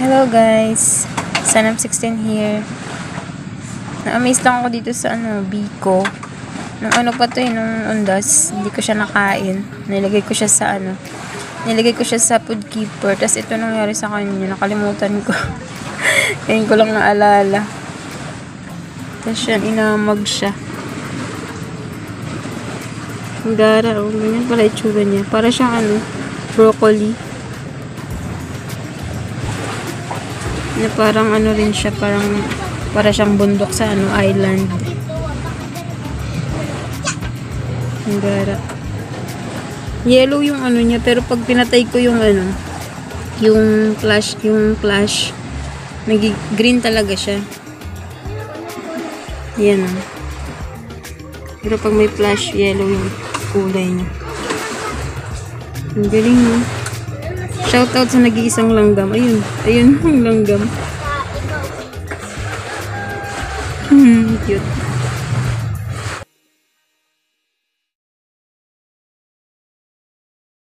Hello guys, Sanam 16 here. Na-amaze lang ako dito sa Biko. Nung pa to nung undas, hindi ko siya nakain. Nilagay ko siya sa food keeper. Tapos ito nangyari sa kanya, nakalimutan ko. Ngayon ko lang naalala. Tapos yan, inamag siya. Ang gara, ganyan pala itsura niya. Para siyang broccoli. Na parang rin siya, para siyang bundok sa island. Ang gara. Yellow yung niya, pero pag pinatay ko yung flash, green talaga siya. Yan Pero pag may flash, yellow yung kulay niya. Ang galing Shoutout sa nag-iisang langgam. Ayun ang langgam. Cute.